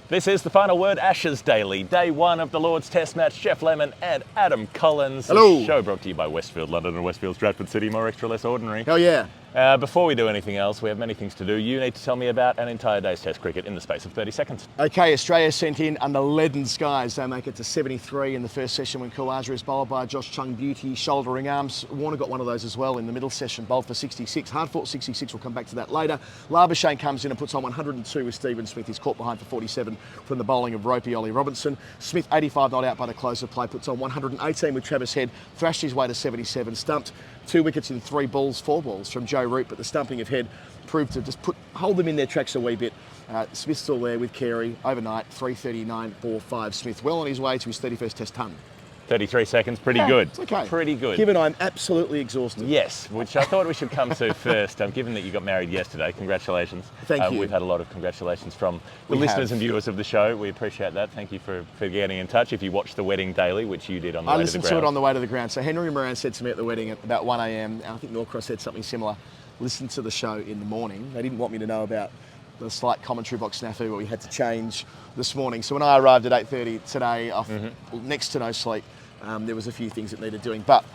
This is the Final Word Ashes Daily, day one of the Lord's Test match. Jeff Lemon and Adam Collins. Hello. The show brought to you by Westfield, London and Westfield, Stratford City. More extra, less ordinary. Hell yeah. Before we do anything else, we have many things to do. You need to tell me about an entire day's Test cricket in the space of 30 seconds. Okay, Australia sent in under leaden skies. They make it to 73 in the first session when Khawaja is bowled by Josh Chung Beauty, shouldering arms. Warner got one of those as well in the middle session, bowled for 66. Hard fought 66, we'll come back to that later. Labuschagne comes in and puts on 102 with Stephen Smith. He's caught behind for 47 from the bowling of ropey Ollie Robinson. Smith, 85 not out by the close of play, puts on 118 with Travis Head, thrashed his way to 77, stumped 2 wickets in 3 balls, 4 balls from Joe Root, but the stumping of Head proved to just hold them in their tracks a wee bit. Smith's still there with Carey overnight, 339.45. Smith well on his way to his 31st Test ton. 33 seconds, pretty good. It's okay. Pretty good. Given I'm absolutely exhausted. Yes, which I thought we should come to first. Given that you got married yesterday, congratulations. Thank you. We've had a lot of congratulations from the listeners and viewers of the show. We appreciate that. Thank you for getting in touch. If you watched the wedding daily, which you did on the way to the ground. I listened to it on the way to the ground. So Henry Moran said to me at the wedding at about 1 a.m, and I think Norcross said something similar. Listen to the show in the morning. They didn't want me to know about the slight commentary box snafu what we had to change this morning. So when I arrived at 8:30 today, next to no sleep, there was a few things that needed doing, but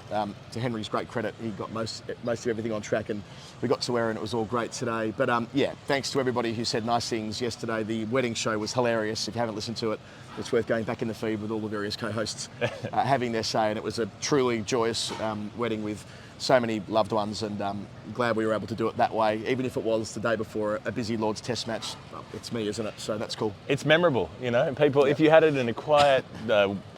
to Henry's great credit, he got most of everything on track, and we got to where, and it was all great today. But yeah, thanks to everybody who said nice things yesterday. The wedding show was hilarious. If you haven't listened to it, it's worth going back in the feed with all the various co-hosts having their say, and it was a truly joyous wedding with so many loved ones, and glad we were able to do it that way, even if it was the day before a busy Lord's Test match. It's me, isn't it? So that's cool. It's memorable, you know, and people, if you had it in a quiet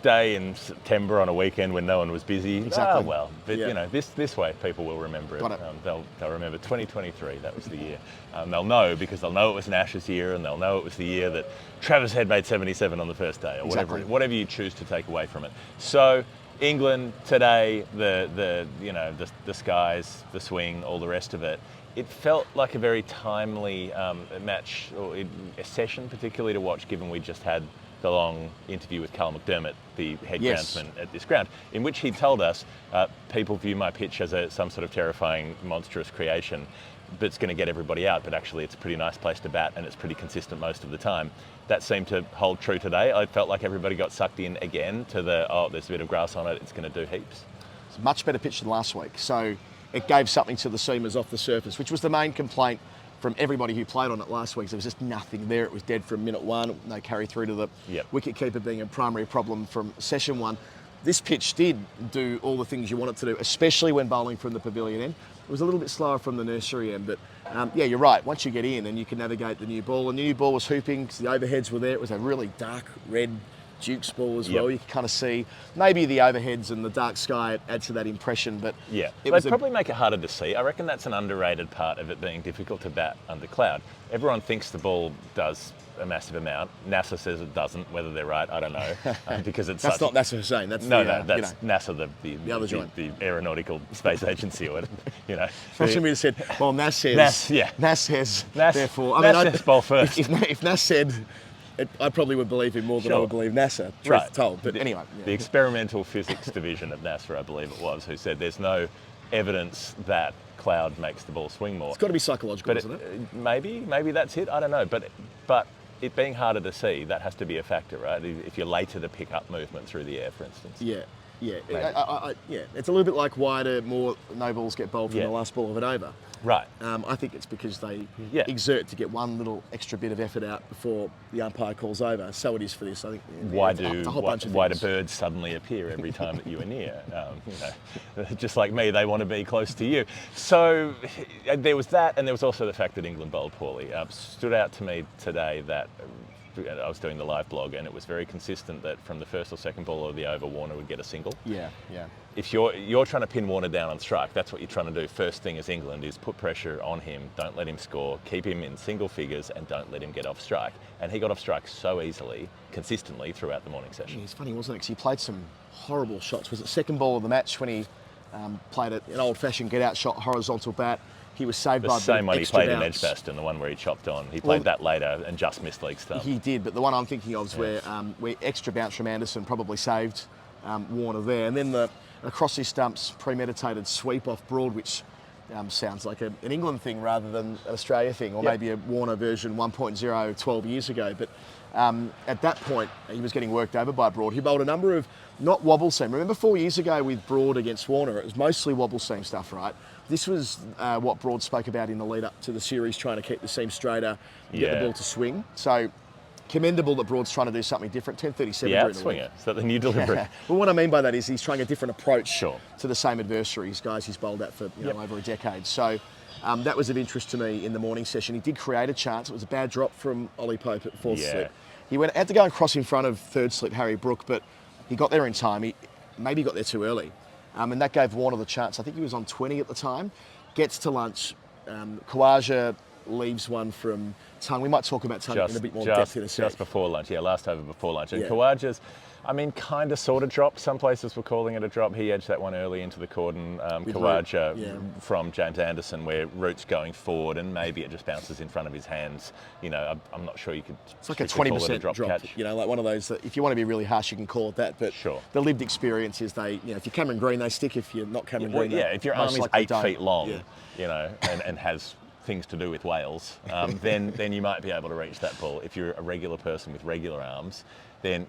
day in September on a weekend when no one was busy, exactly. Well, but you know, this way people will remember it. They'll remember 2023, that was the year. They'll know because they'll know it was an Ashes year, and they'll know it was the year that Travis Head made 77 on the first day, or whatever you choose to take away from it. So England today, the skies, the swing, all the rest of it. It felt like a very timely match, or a session particularly to watch, given we just had the long interview with Carl McDermott, the head groundsman at this ground, in which he told us people view my pitch as some sort of terrifying, monstrous creation that's going to get everybody out, but actually it's a pretty nice place to bat, and it's pretty consistent most of the time. That seemed to hold true today. I felt like everybody got sucked in again to there's a bit of grass on it, it's going to do heaps. It's a much better pitch than last week, so it gave something to the seamers off the surface, which was the main complaint from everybody who played on it last week. There was just nothing there. It was dead from minute one. No carry through to the wicket keeper being a primary problem from session one. This pitch did do all the things you want it to do, especially when bowling from the pavilion end. It was a little bit slower from the nursery end, but yeah, you're right. Once you get in, then you can navigate the new ball. And the new ball was hooping because the overheads were there. It was a really dark red Duke's ball as well. You can kind of see maybe the overheads and the dark sky add to that impression, but they'd probably make it harder to see. I reckon that's an underrated part of it being difficult to bat under cloud. Everyone thinks the ball does a massive amount. NASA says it doesn't. Whether they're right, I don't know, because it's that's not NASA Hussain. That's that's NASA, the other joint, the Aeronautical Space Agency, or you know. Somebody said, "Well, Nash says." Nash says. Therefore, Nash says ball first. If Nash said, I probably would believe him more than I would believe NASA, truth told. But anyway. The Experimental Physics Division at NASA, I believe it was, who said there's no evidence that cloud makes the ball swing more. It's got to be psychological, isn't it? Maybe that's it. I don't know. But it being harder to see, that has to be a factor, right? If you're later to pick up movement through the air, for instance. Yeah. It's a little bit like why do more no balls get bowled from the last ball of an over. Right. I think it's because they exert to get one little extra bit of effort out before the umpire calls over. So it is for this. I think. Why do birds suddenly appear every time that you are near? Just like me, they want to be close to you. So there was that, and there was also the fact that England bowled poorly. Stood out to me today that I was doing the live blog, and it was very consistent that from the first or second ball of the over, Warner would get a single. Yeah. If you're trying to pin Warner down on strike, that's what you're trying to do. First thing as England is put pressure on him, don't let him score, keep him in single figures, and don't let him get off strike. And he got off strike so easily, consistently throughout the morning session. It's funny, wasn't it? Because he played some horrible shots. Was it second ball of the match when he played an old-fashioned get-out shot, horizontal bat? He was saved by the same one he played bounce. in Edgbaston, the one where he chopped on. He played that later and just missed leg stump. He did, but the one I'm thinking of is where extra bounce from Anderson probably saved Warner there. And then the across his stumps premeditated sweep off Broad, which sounds like an England thing rather than an Australia thing, or maybe a Warner version 1.0 12 years ago. But at that point, he was getting worked over by Broad. He bowled a number of, not wobble seam. Remember 4 years ago with Broad against Warner, it was mostly wobble seam stuff, right? This was what Broad spoke about in the lead up to the series, trying to keep the seam straighter, get the ball to swing. So commendable that Broad's trying to do something different. 10:37. Yeah, swinger. Is that the new delivery? Well, what I mean by that is he's trying a different approach to the same adversaries, guys he's bowled at for over a decade. So that was of interest to me in the morning session. He did create a chance. It was a bad drop from Ollie Pope at fourth slip. He had to go and cross in front of third slip Harry Brook, but he got there in time. He maybe got there too early. And that gave Warner the chance. I think he was on 20 at the time. Gets to lunch. Khawaja leaves one from Tongue. We might talk about Tongue in a bit more depth in a sec. Just before lunch, last over before lunch. And Khawaja's, kind of sort of dropped. Some places were calling it a drop. He edged that one early into the cordon. Khawaja from James Anderson, where Root's going forward, and maybe it just bounces in front of his hands. I'm not sure you could. It's like a 20% drop catch. Like one of those that if you want to be really harsh, you can call it that. But the lived experience is if you're Cameron Green, they stick. If you're not Cameron Green, if your arm is 8 feet long, and has things to do with whales, then you might be able to reach that ball. If you're a regular person with regular arms, then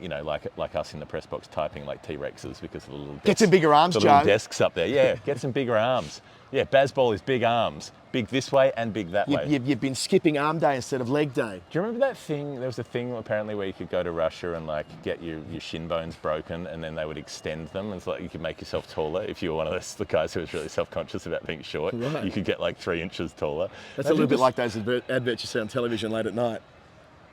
like us in the press box typing like T-Rexes because of the little get some bigger arms, the little desks up there. Yeah, get some bigger arms. Yeah, Bazball is big arms, big this way and big that way. You've been skipping arm day instead of leg day. Do you remember that thing? There was a thing apparently where you could go to Russia and get your shin bones broken, and then they would extend them. It's like you could make yourself taller if you were one of the guys who was really self-conscious about being short. Right. You could get 3 inches taller. That's a little bit like those adverts you see on television late at night.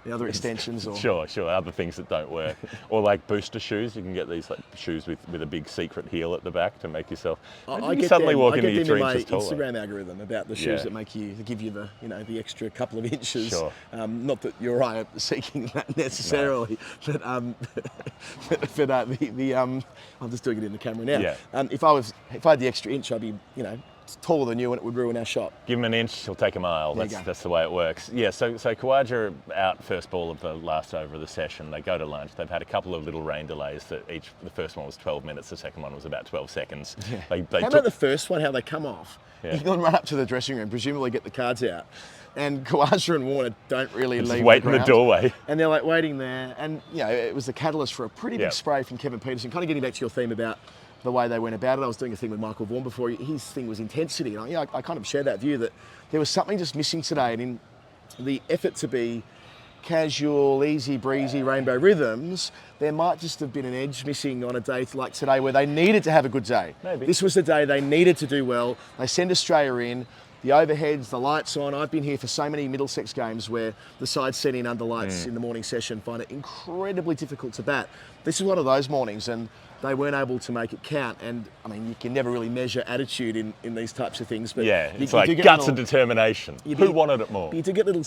The other extensions or sure, other things that don't work. Or booster shoes. You can get these shoes with a big secret heel at the back to make yourself suddenly walk into your 3 inches taller. Instagram algorithm about the shoes that give you the extra couple of inches. Sure. Not that you or I are seeking that necessarily, but I'm just doing it in the camera now. Yeah. If I had the extra inch, I'd be taller than you, and it would ruin our shot. Give him an inch, he'll take a mile. That's the way it works. Yeah, so Khawaja out first ball of the last over of the session. They go to lunch. They've had a couple of little rain delays the first one was 12 minutes, the second one was about 12 seconds. Yeah. How about the first one, how they come off? Yeah. You can run up to the dressing room, presumably get the cards out. And Khawaja and Warner don't really leave wait in the doorway. And they're waiting there. And, it was the catalyst for a pretty big spray from Kevin Peterson. Kind of getting back to your theme about the way they went about it. I was doing a thing with Michael Vaughan before. His thing was intensity. And I kind of share that view that there was something just missing today. And in the effort to be casual, easy breezy, rainbow rhythms, there might just have been an edge missing on a day like today where they needed to have a good day. Maybe. This was the day they needed to do well. They send Australia in. The overheads, the lights on. I've been here for so many Middlesex games where the side set in under lights in the morning session find it incredibly difficult to bat. This is one of those mornings, and they weren't able to make it count. And you can never really measure attitude in these types of things. But it's like guts and determination. Who wanted it more? You do get little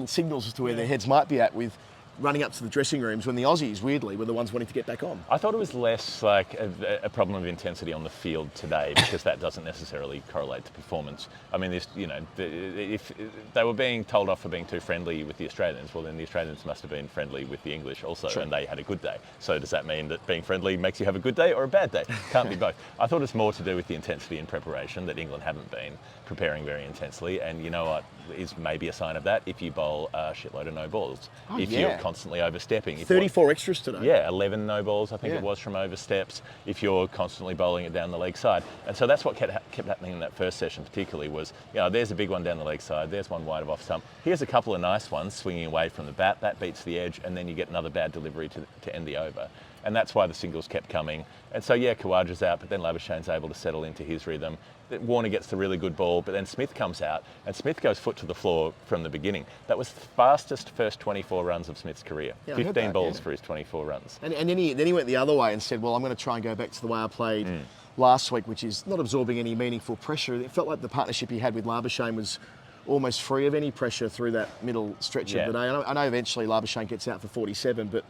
signals as to where their heads might be at with running up to the dressing rooms when the Aussies, weirdly, were the ones wanting to get back on. I thought it was less like a problem of intensity on the field today because that doesn't necessarily correlate to performance. If they were being told off for being too friendly with the Australians, well then the Australians must have been friendly with the English also, and they had a good day. So does that mean that being friendly makes you have a good day or a bad day? Can't be both. I thought it's more to do with the intensity in preparation, that England haven't been preparing very intensely, and you know what is maybe a sign of that? If you bowl a shitload of no balls. You're constantly overstepping. 34 extras today. Yeah, 11 no balls, I think it was, from oversteps, if you're constantly bowling it down the leg side. And so that's what kept happening in that first session particularly was, there's a big one down the leg side, there's one wide of off stump. Here's a couple of nice ones swinging away from the bat, that beats the edge, and then you get another bad delivery to end the over. And that's why the singles kept coming. And so, Khawaja's out, but then Labuschagne's able to settle into his rhythm. Warner gets the really good ball, but then Smith comes out, and Smith goes foot to the floor from the beginning. That was the fastest first 24 runs of Smith's career. 15 balls for his 24 runs. And then he went the other way and said, well, I'm going to try and go back to the way I played last week, which is not absorbing any meaningful pressure. It felt like the partnership he had with Labuschagne was almost free of any pressure through that middle stretch of the day. I know eventually Labuschagne gets out for 47, but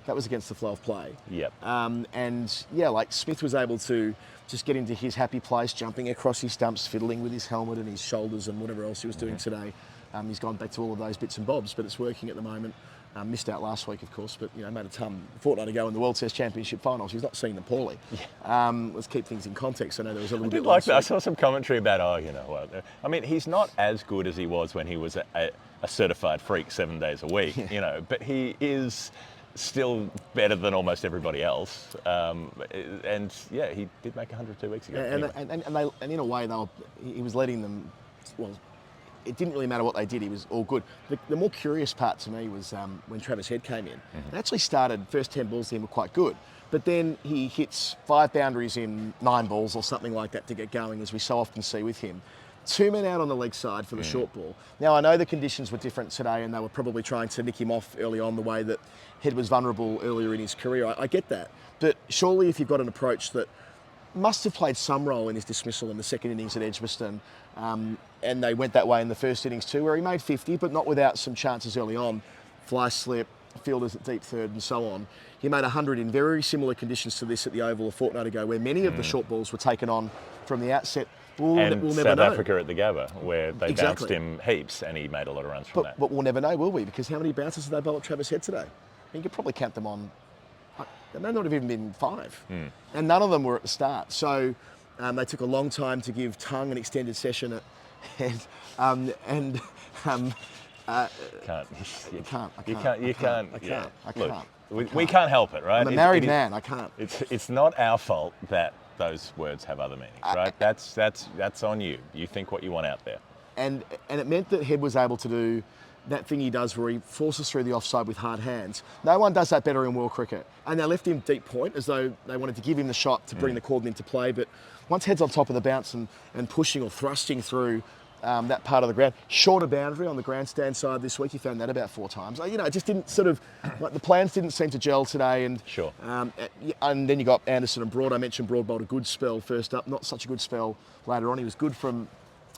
that was against the flow of play. Yep. Smith was able to just get into his happy place, jumping across his stumps, fiddling with his helmet and his shoulders and whatever else he was doing today. He's gone back to all of those bits and bobs, but it's working at the moment. Missed out last week, of course, but made a fortnight ago in the World Test Championship finals. He's not seen them poorly. Yeah. Let's keep things in context. I know there was a little bit like that. I saw some commentary about, I mean, he's not as good as he was when he was a certified freak 7 days a week, but he is still better than almost everybody else. And yeah, he did make 100 2 weeks ago. And in a way, he was letting them. Well, it didn't really matter what they did. He was all good. The more curious part to me was when Travis Head came in. Mm-hmm. They actually started first 10 balls to him were quite good, but then he hits 5 boundaries in 9 balls or something like that to get going, as we so often see with him. 2 men out on the leg side for the short ball. Now, I know the conditions were different today and they were probably trying to nick him off early on the way that Head was vulnerable earlier in his career. I get that. But surely if you've got an approach that must have played some role in his dismissal in the second innings at Edgbaston, and they went that way in the first innings too, where he made 50, but not without some chances early on. Fly slip, fielders at deep third and so on. He made 100 in very similar conditions to this at the Oval a fortnight ago, where many of the short balls were taken on from the outset. We'll never South know. Africa at the Gabba, where they bounced him heaps and he made a lot of runs from that. But we'll never know, will we? Because how many bounces did they bowl at Travis Head today? You could probably count them on, they may not have even been 5. And none of them were at the start. So they took a long time to give Tongue an extended session at Head. You can't. We can't help it, right? I'm a married man, I can't. It's not our fault that those words have other meanings, right? That's on you. You think what you want out there. And it meant that Head was able to do that thing he does where he forces through the offside with hard hands. No one does that better in world cricket. And they left him deep point as though they wanted to give him the shot to bring the cordon into play. But once Head's on top of the bounce and pushing or thrusting through that part of the ground, shorter boundary on the grandstand side this week, he found that about 4 times. It just didn't like the plans didn't seem to gel today. And sure. And then you got Anderson and Broad. I mentioned Broad bowled a good spell first up, not such a good spell later on. He was good from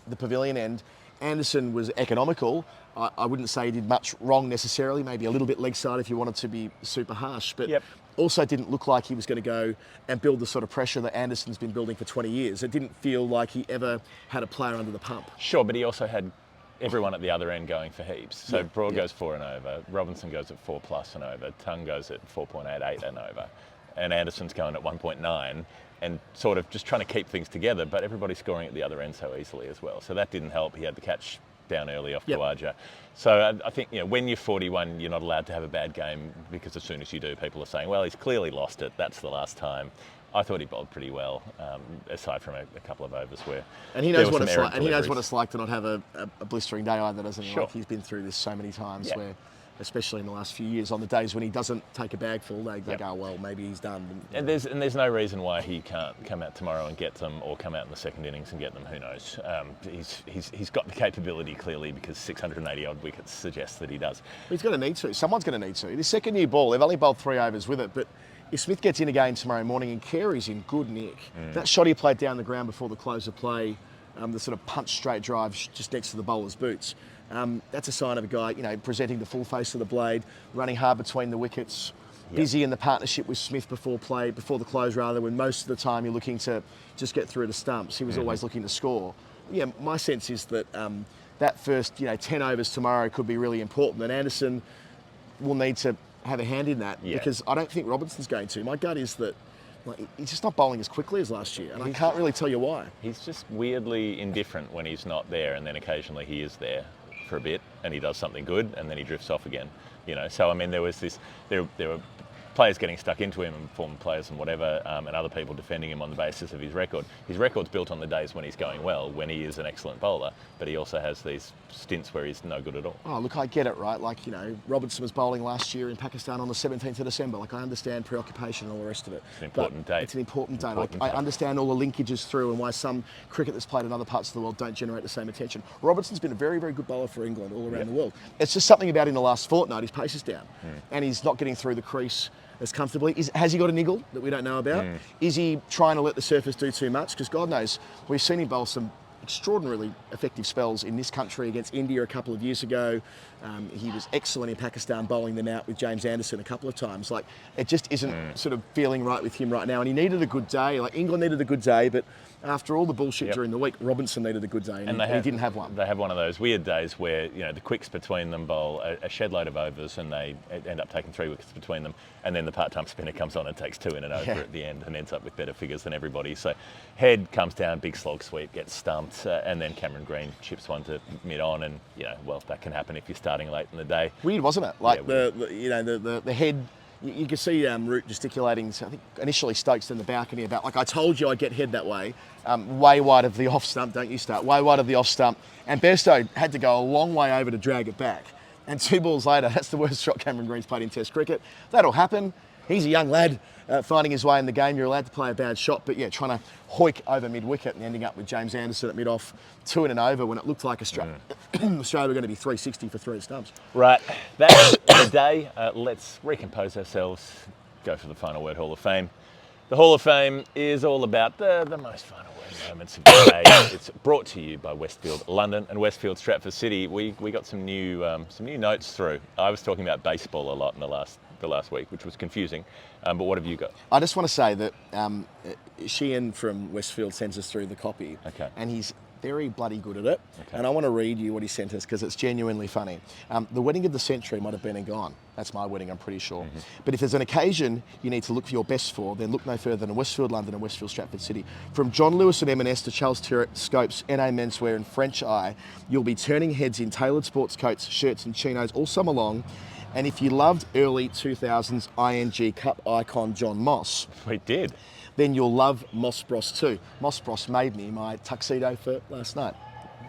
the pavilion end. Anderson was economical. I wouldn't say he did much wrong necessarily, maybe a little bit leg side if you wanted to be super harsh, but also didn't look like he was going to go and build the sort of pressure that Anderson's been building for 20 years. It didn't feel like he ever had a player under the pump. Sure, but he also had everyone at the other end going for heaps. So Broad goes 4 and over, Robinson goes at 4+ and over, Tongue goes at 4.88 and over, and Anderson's going at 1.9. And sort of just trying to keep things together, but everybody's scoring at the other end so easily as well. So that didn't help. He had the catch down early off Khawaja. So I think when you're 41, you're not allowed to have a bad game, because as soon as you do, people are saying, well, he's clearly lost it. That's the last time. I thought he bowled pretty well, aside from a couple of overs where and he knows what it's like. And he knows what it's like to not have a blistering day either, doesn't he? Sure. Like he's been through this so many times where, especially in the last few years, on the days when he doesn't take a bag full, they go, well, maybe he's done. And there's no reason why he can't come out tomorrow and get them, or come out in the second innings and get them. Who knows? He's got the capability clearly, because 680 odd wickets suggests that he does. He's going to need to. Someone's going to need to. This second new ball, they've only bowled 3 overs with it, but if Smith gets in again tomorrow morning and Carey's in good nick, that shot he played down the ground before the close of play, the sort of punch straight drive just next to the bowler's boots. That's a sign of a guy, presenting the full face of the blade, running hard between the wickets, busy in the partnership with Smith before the close rather, when most of the time you're looking to just get through the stumps. He was always looking to score. Yeah, my sense is that that first, 10 overs tomorrow could be really important, and Anderson will need to have a hand in that, because I don't think Robinson's going to. My gut is that he's just not bowling as quickly as last year, and I can't really tell you why. He's just weirdly indifferent when he's not there, and then occasionally he is there for a bit and he does something good and then he drifts off again. So I mean, there were players getting stuck into him, and former players and whatever, and other people defending him on the basis of his record. His record's built on the days when he's going well, when he is an excellent bowler, but he also has these stints where he's no good at all. Oh, look, I get it, right? Robinson was bowling last year in Pakistan on the 17th of December. I understand preoccupation and all the rest of it. It's an important date. It's an important date. I understand all the linkages through and why some cricket that's played in other parts of the world don't generate the same attention. Robinson's been a very, very good bowler for England all around the world. It's just something about in the last fortnight, his pace is down and he's not getting through the crease as comfortably. Has he got a niggle that we don't know about? Is he trying to let the surface do too much? Because God knows, we've seen him bowl some extraordinarily effective spells in this country against India a couple of years ago. He was excellent in Pakistan, bowling them out with James Anderson a couple of times. Like, it just isn't sort of feeling right with him right now. And he needed a good day. Like, England needed a good day, but after all the bullshit during the week, Robinson needed a good day, and he didn't have one. They have one of those weird days where, the quicks between them bowl a shed load of overs and they end up taking 3 wickets between them, and then the part-time spinner comes on and takes 2 in an over at the end and ends up with better figures than everybody. So Head comes down, big slog sweep, gets stumped, and then Cameron Green chips one to mid-on, and, well, that can happen if you're starting late in the day. Weird, wasn't it? Like, the Head... You could see Root gesticulating, I think initially Stokes in the balcony about, like, I told you I'd get Head that way. Way wide of the off stump, don't you start, way wide of the off stump. And Bairstow had to go a long way over to drag it back. And 2 balls later, that's the worst shot Cameron Green's played in Test cricket. That'll happen. He's a young lad finding his way in the game. You're allowed to play a bad shot, but trying to hoik over mid-wicket and ending up with James Anderson at mid-off, 2 in an over when it looked like Australia were going to be 360 for 3 stumps. Right, that's the day. Let's recompose ourselves, go for the final word Hall of Fame. The Hall of Fame is all about the most final word moments of the day. It's brought to you by Westfield London and Westfield Stratford City. We got some new notes through. I was talking about baseball a lot in the last week, which was confusing. But what have you got? I just want to say that Sheehan from Westfield sends us through the copy, and he's very bloody good at it. And I want to read you what he sent us because it's genuinely funny. The wedding of the century might have been and gone. That's my wedding, I'm pretty sure. But if there's an occasion you need to look for your best for, then look no further than Westfield London and Westfield Stratford City. From John Lewis and M&S to Charles Tyrrell, Scopes, NA Menswear and French Eye, you'll be turning heads in tailored sports coats, shirts and chinos all summer long. And if you loved early 2000s ING Cup icon John Moss... We did. Then you'll love Moss Bros too. Moss Bros made me my tuxedo for last night.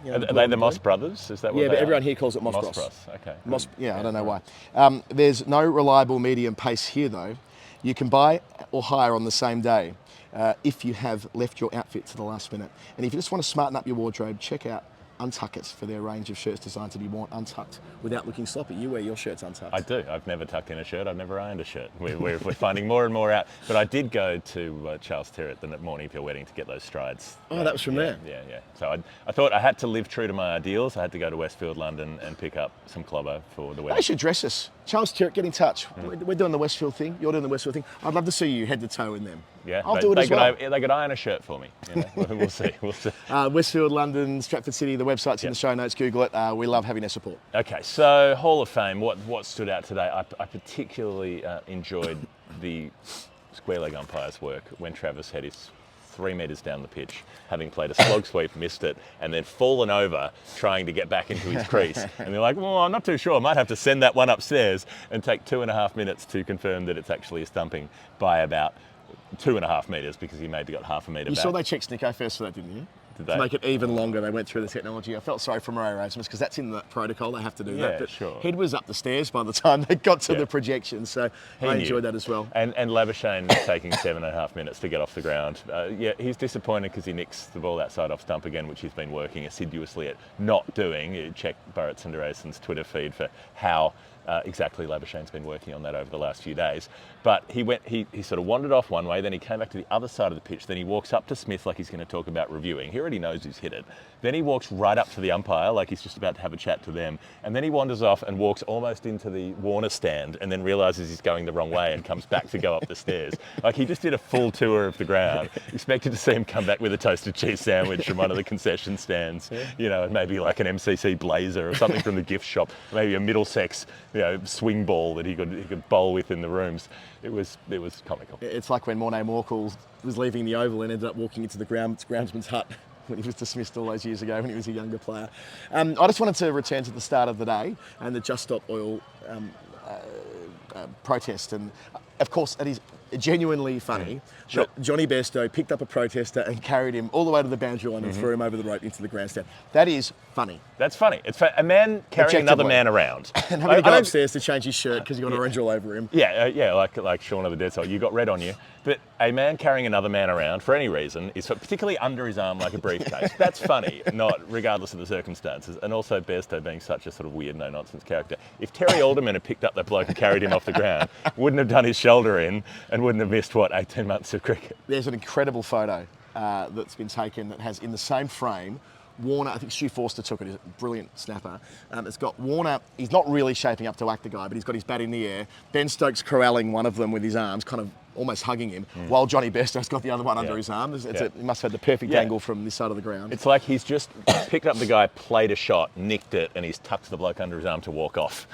Are they the Moss brothers? Is that what they but are? everyone here calls it Moss Bros. Okay. I don't know why. There's no reliable medium pace here though. You can buy or hire on the same day if you have left your outfit to the last minute. And if you just want to smarten up your wardrobe, check out Untuck It for their range of shirts designed to be worn untucked without looking sloppy. You wear your shirts untucked. I do. I've never tucked in a shirt. I've never ironed a shirt. We're finding more and more out. But I did go to Charles Tyrrell the morning of your wedding to get those strides. Oh, that was from there? Yeah. So I thought I had to live true to my ideals. I had to go to Westfield London and pick up some clobber for the wedding. They should dress us. Charles Tyrrell, get in touch. We're doing the Westfield thing. You're doing the Westfield thing. I'd love to see you head to toe in them. Yeah, I'll do it as well. They could iron a shirt for me. We'll see. Westfield London, Stratford City, the website's in the show notes. Google it. We love having their support. Okay, so Hall of Fame, what stood out today? I particularly enjoyed the square leg umpire's work when Travis Head is 3 metres down the pitch, having played a slog sweep, missed it, and then fallen over trying to get back into his crease. And they're like, well, I'm not too sure. I might have to send that one upstairs and take 2.5 minutes to confirm that it's actually a stumping by about 2.5 metres because he maybe got half a metre back. You saw they checked Snicko first for that, didn't you? To make it even longer, they went through the technology. I felt sorry for Murray Rasmus because that's in the protocol. They have to do that. But sure. Head was up the stairs by the time they got to the projection, so I enjoyed that as well. And Labuschagne taking 7.5 minutes to get off the ground. He's disappointed because he nicks the ball outside off stump again, which he's been working assiduously at not doing. You check Burrett Sundaresan's Twitter feed for how exactly Labuschagne's been working on that over the last few days. But he sort of wandered off one way, then he came back to the other side of the pitch, then he walks up to Smith like he's going to talk about reviewing. He already knows who's hit it. Then he walks right up to the umpire like he's just about to have a chat to them. And then he wanders off and walks almost into the Warner stand and then realises he's going the wrong way and comes back to go up the stairs. Like he just did a full tour of the ground. Expected to see him come back with a toasted cheese sandwich from one of the concession stands, and maybe like an MCC blazer or something from the gift shop, maybe a Middlesex, swing ball that he could bowl with in the rooms. It was comical. It's like when Morné Morkel was leaving the Oval and ended up walking into the groundsman's hut when he was dismissed all those years ago when he was a younger player. I just wanted to return to the start of the day and the Just Stop Oil protest. And of course, it is genuinely funny that Johnny Bairstow picked up a protester and carried him all the way to the boundary line and threw him over the rope into the grandstand. That is funny. That's funny. It's a man carrying another man around. And having to go upstairs to change his shirt because he got orange all over him. Like Shaun of the Dead Soul. You got red on you. But a man carrying another man around for any reason, is particularly under his arm like a briefcase. That's funny, not regardless of the circumstances. And also Bairstow being such a sort of weird, no-nonsense character. If Terry Alderman had picked up that bloke and carried him off the ground, wouldn't have done his shoulder in and wouldn't have missed, 18 months of cricket. There's an incredible photo that's been taken that has in the same frame Warner, I think Stu Forster took it, he's a brilliant snapper. It's got Warner, he's not really shaping up to whack the guy, but he's got his bat in the air. Ben Stokes corralling one of them with his arms, kind of almost hugging him, while Johnny Besto's got the other one under his arm. He must have had the perfect angle from this side of the ground. It's like he's just picked up the guy, played a shot, nicked it, and he's tucked the bloke under his arm to walk off,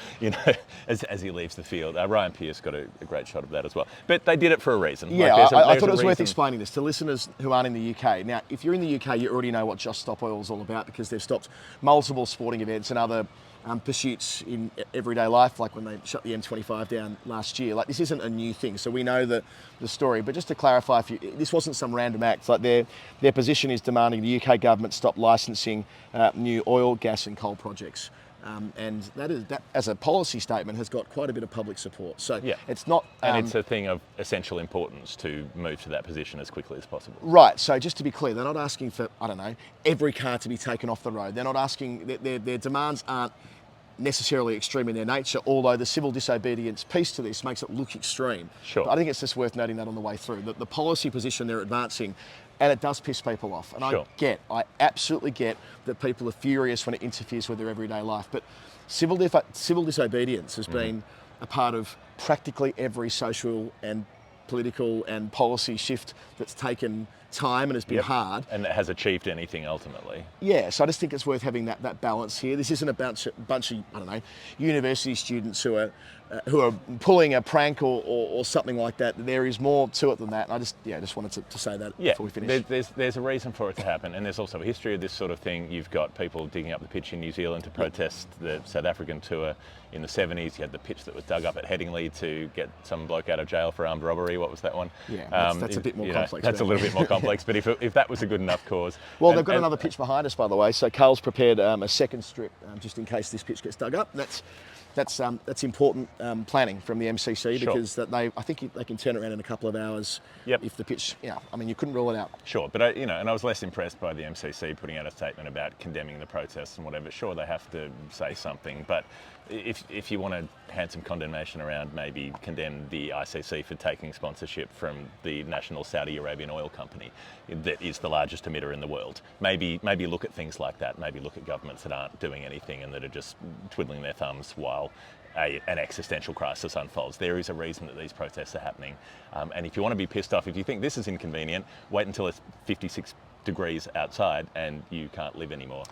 as he leaves the field. Ryan Pearce got a great shot of that as well. But they did it for a reason. Yeah, I thought it was worth explaining this to listeners who aren't in the UK. Now, if you're in the UK, you already know what Just Stop Oil is all about, because they've stopped multiple sporting events and other pursuits in everyday life, like when they shut the M25 down last year. Like, this isn't a new thing, so we know the story. But just to clarify, this wasn't some random act. Like, their position is demanding the UK government stop licensing new oil, gas, and coal projects. And that, as a policy statement, has got quite a bit of public support. So it's not... and it's a thing of essential importance to move to that position as quickly as possible. Right, so just to be clear, they're not asking for, I don't know, every car to be taken off the road. They're not asking... Their demands aren't necessarily extreme in their nature, although the civil disobedience piece to this makes it look extreme. Sure. But I think it's just worth noting that on the way through. The policy position they're advancing, and it does piss people off. And I absolutely get that people are furious when it interferes with their everyday life. But civil disobedience has been a part of practically every social and political and policy shift that's taken time and has been hard. And it has achieved anything ultimately. Yeah, so I just think it's worth having that balance here. This isn't a bunch of, I don't know, university students who are pulling a prank or something like that. There is more to it than that. And I just wanted to say that before we finish. There's a reason for it to happen, and there's also a history of this sort of thing. You've got people digging up the pitch in New Zealand to protest the South African tour in the 70s. You had the pitch that was dug up at Headingley to get some bloke out of jail for armed robbery. What was that one? Yeah, that's a bit more complex. That's a little bit more complex, but if that was a good enough cause. Well, they've got another pitch behind us, by the way. So Carl's prepared a second strip just in case this pitch gets dug up. That's important planning from the MCC, because I think they can turn it around in a couple of hours if the pitch, you couldn't rule it out. Sure, but and I was less impressed by the MCC putting out a statement about condemning the protests and whatever. Sure, they have to say something, but if you want to hand some condemnation around, maybe condemn the ICC for taking sponsorship from the national Saudi Arabian oil company that is the largest emitter in the world. Maybe look at things like that. Maybe look at governments that aren't doing anything and that are just twiddling their thumbs while an existential crisis unfolds. There is a reason that these protests are happening. And if you want to be pissed off, if you think this is inconvenient, wait until it's 56 degrees outside and you can't live anymore.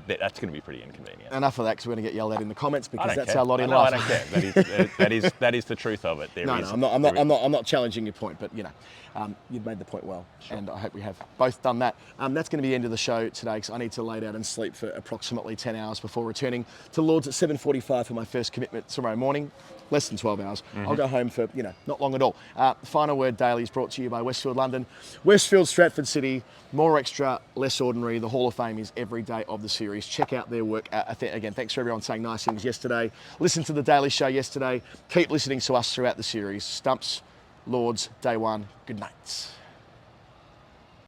That's going to be pretty inconvenient. Enough of that, because we're going to get yelled at in the comments, because that's our lot in life. I don't care. That is the truth of it. I'm not challenging your point, but you've made the point well, and I hope we have both done that. That's going to be the end of the show today, because I need to lay down and sleep for approximately 10 hours before returning to Lords at 7:45 for my first commitment tomorrow morning. Less than 12 hours. I'll go home for, not long at all. Final Word Daily is brought to you by Westfield London. Westfield, Stratford City, more extra, less ordinary. The Hall of Fame is every day of the series. Check out their work. Again, thanks for everyone saying nice things yesterday. Listen to the Daily Show yesterday. Keep listening to us throughout the series. Stumps, Lords, Day One. Good night.